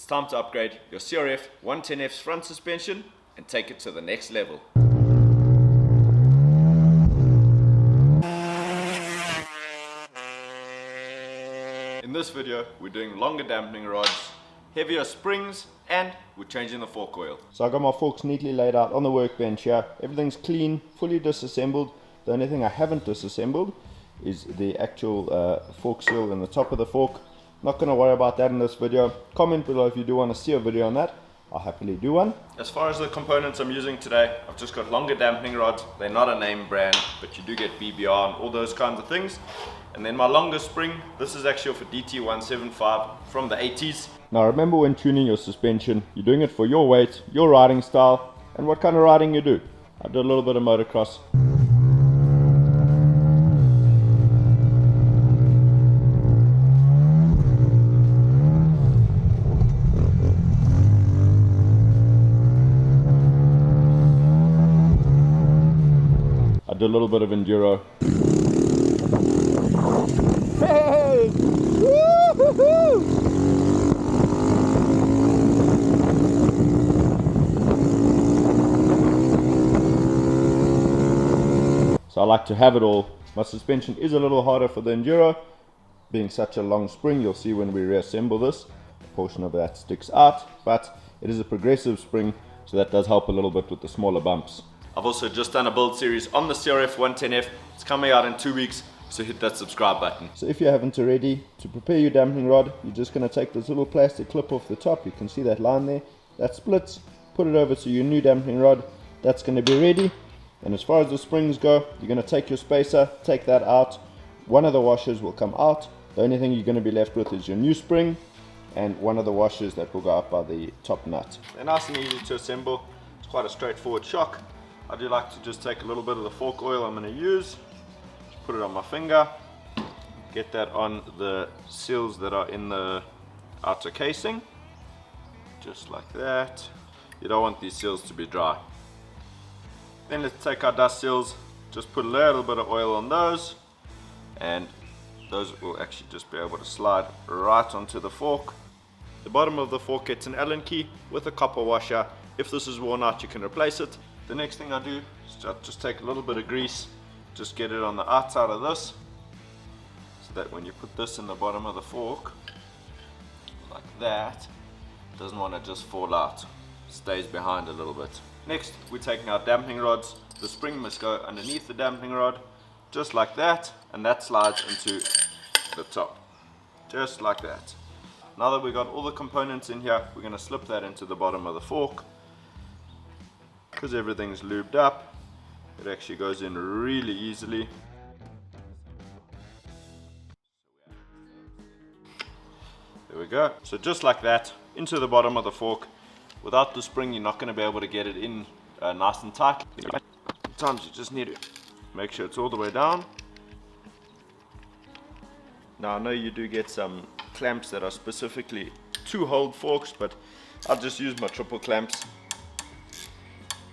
It's time to upgrade your Crf110f's front suspension and take it to the next level. In this video, we're doing longer dampening rods, heavier springs, and we're changing the fork oil. So I got my forks neatly laid out on the workbench here. Everything's clean, fully disassembled. The only thing I haven't disassembled is the actual fork seal in the top of the fork. Not going to worry about that in this video. Comment below if you do want to see a video on that. I'll happily do one. As far as the components I'm using today, I've just got longer dampening rods. They're not a name brand, but you do get BBR and all those kinds of things. And then my longer spring, this is actually for DT175 from the 80s. Now remember, when tuning your suspension, you're doing it for your weight, your riding style, and what kind of riding you do. I do a little bit of motocross. I do a little bit of enduro. Hey! Woo-hoo-hoo! So I like to have it all. My suspension is a little harder for the enduro. Being such a long spring, you'll see when we reassemble this, a portion of that sticks out, but it is a progressive spring, so that does help a little bit with the smaller bumps. I've also just done a build series on the Crf110f. It's coming out in 2 weeks, so hit that subscribe button. So if you haven't already, to prepare your dampening rod, you're just going to take this little plastic clip off the top. You can see that line there. That splits. Put it over to your new dampening rod. That's going to be ready. And as far as the springs go, you're going to take your spacer, take that out. One of the washers will come out. The only thing you're going to be left with is your new spring and one of the washers that will go up by the top nut. They're nice and easy to assemble. It's quite a straightforward shock. I do like to just take a little bit of the fork oil I'm going to use, put it on my finger, get that on the seals that are in the outer casing, just like that. You don't want these seals to be dry. Then let's take our dust seals, just put a little bit of oil on those, and those will actually just be able to slide right onto the fork. The bottom of the fork gets an Allen key with a copper washer. If this is worn out, you can replace it. The next thing I do is just take a little bit of grease, just get it on the outside of this, so that when you put this in the bottom of the fork, like that, it doesn't want to just fall out, it stays behind a little bit. Next, we're taking our dampening rods. The spring must go underneath the dampening rod, just like that, and that slides into the top, just like that. Now that we've got all the components in here, we're going to slip that into the bottom of the fork. Because everything's lubed up, it actually goes in really easily. There we go. So just like that, into the bottom of the fork. Without the spring, you're not going to be able to get it in nice and tight. Sometimes you just need to make sure it's all the way down. Now I know you do get some clamps that are specifically to hold forks, but I'll just use my triple clamps.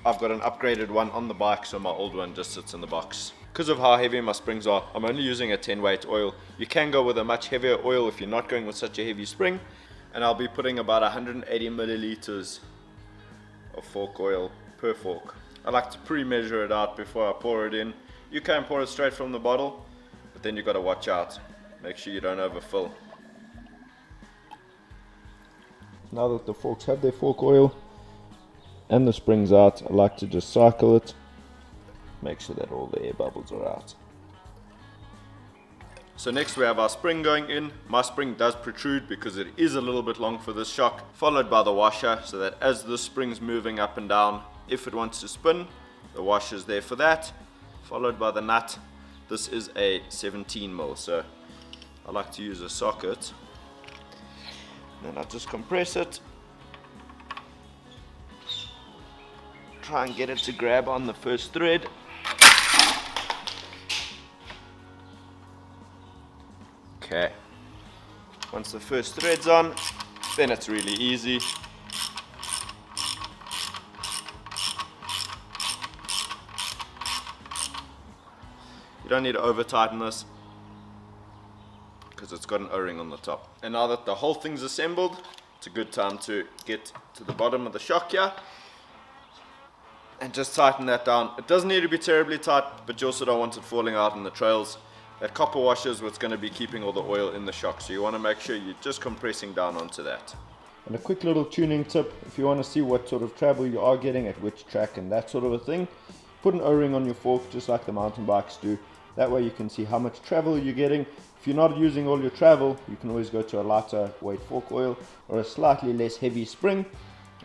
I've got an upgraded one on the bike, so my old one just sits in the box. Because of how heavy my springs are, I'm only using a 10 weight oil. You can go with a much heavier oil if you're not going with such a heavy spring. And I'll be putting about 180 milliliters of fork oil per fork. I like to pre-measure it out before I pour it in. You can pour it straight from the bottle, but then you've got to watch out. Make sure you don't overfill. Now that the forks have their fork oil and the springs out, I like to just cycle it, make sure that all the air bubbles are out. So next we have our spring going in. My spring does protrude because it is a little bit long for this shock, followed by the washer, so that as the spring's moving up and down, if it wants to spin, the washer's there for that, followed by the nut. This is a 17 mil, so I like to use a socket. Then I just compress it. Try and get it to grab on the first thread. Okay, once the first thread's on, then it's really easy. You don't need to over tighten this because it's got an O-ring on the top. And now that the whole thing's assembled, it's a good time to get to the bottom of the shock here and just tighten that down. It doesn't need to be terribly tight, but you also don't want it falling out in the trails. That copper washer is what's going to be keeping all the oil in the shock, so you want to make sure you're just compressing down onto that. And a quick little tuning tip, if you want to see what sort of travel you are getting at which track and that sort of a thing, put an O-ring on your fork just like the mountain bikes do. That way you can see how much travel you're getting. If you're not using all your travel, you can always go to a lighter weight fork oil or a slightly less heavy spring,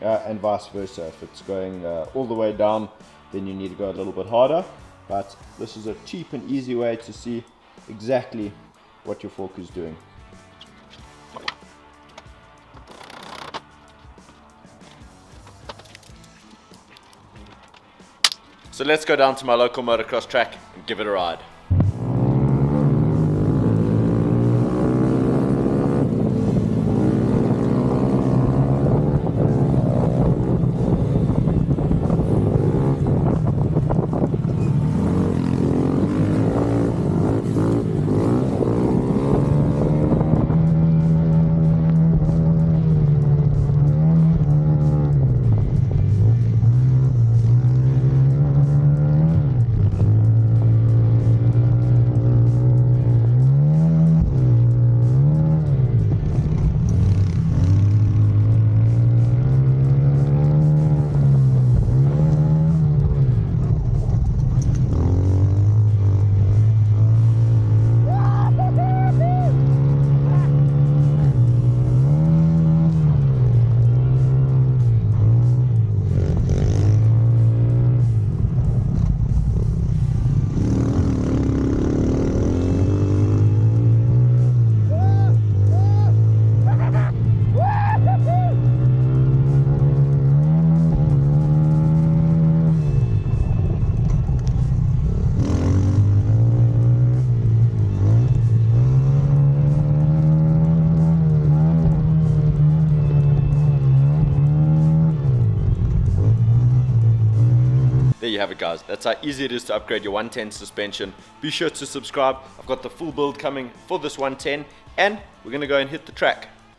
and vice versa. If it's going all the way down, then you need to go a little bit harder. But this is a cheap and easy way to see exactly what your fork is doing. So let's go down to my local motocross track and give it a ride. There you have it, guys. That's how easy it is to upgrade your 110 suspension. Be sure to subscribe. I've got the full build coming for this 110, and we're going to go and hit the track.